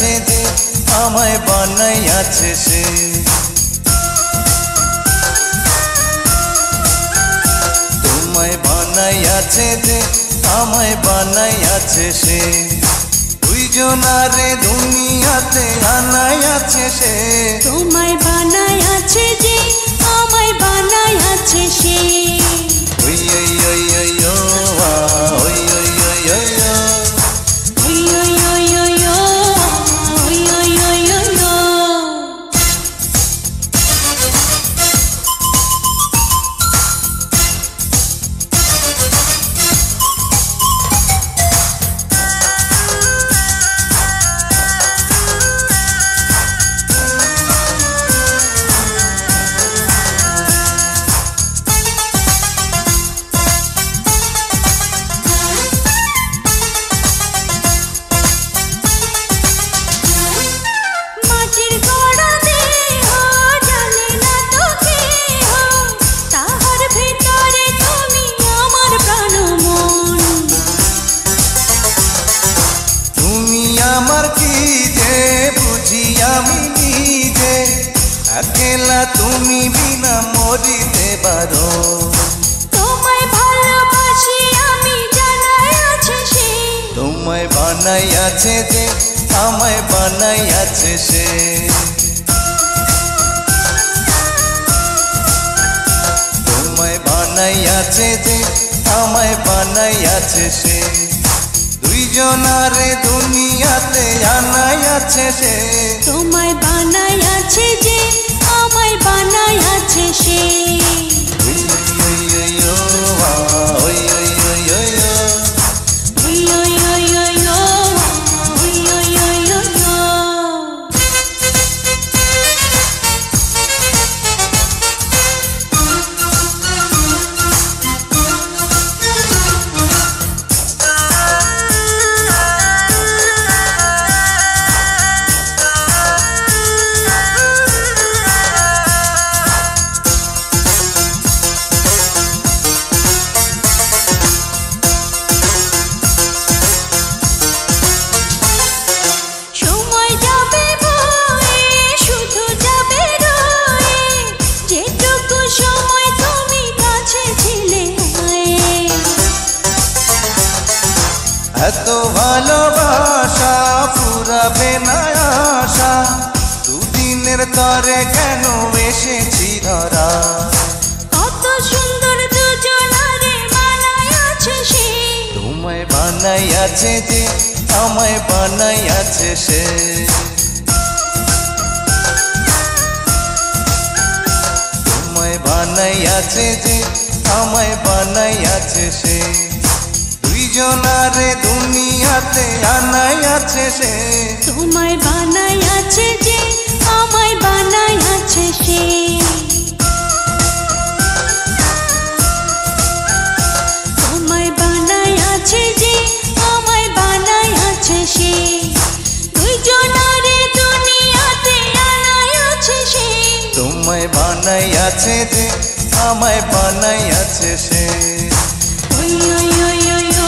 আছে যে আমায় বানাইয়াছে সে তোমায় বানাইয়াছে যে আমায় বানাইয়াছে সে দুইজনারে দুনিয়াতে আনাইয়াছে সে তোমায় বানাইয়াছে যে আমায় বানাইয়াছে সে ওই ওই ওই ওই ও ওই ওই ওই ওই ও अकेला तुमी बिना मरिते पारो তোমায় ভালোবাসি আমি জানাইয়াছে সে তোমায় বানাইয়াছে যে আমায় বানাইয়াছে সে তোমায় বানাইয়াছে যে আমায় বানাইয়াছে সে দুইজনারে দুনিয়াতে আনাইয়াছে সে তোমায় বানাইয়াছে যে আমায় বানাইয়াছে সে এত ভালোবাসা ফুরাবে না আশা দুদিনের তরে কেন এসেছি ধরা কত সুন্দর দুজনারে বানাইয়াছে সে তোমায় বানাইয়াছে যে আমায় বানাইয়াছে সে তোমায় বানাইয়াছে যে আমায় বানাইয়াছে সে দুইজনারে দুনিয়াতে আনাইয়াছে সে তোমায় বানাইয়াছে যে আমায় বানাইয়াছে সে তোমায় বানাইয়াছে যে আমায় বানাইয়াছে সে দুইজনারে দুনিয়াতে আনাইয়াছে সে তোমায় বানাইয়াছে যে আমায় বানাইয়াছে সে ওই ওই ওই ওই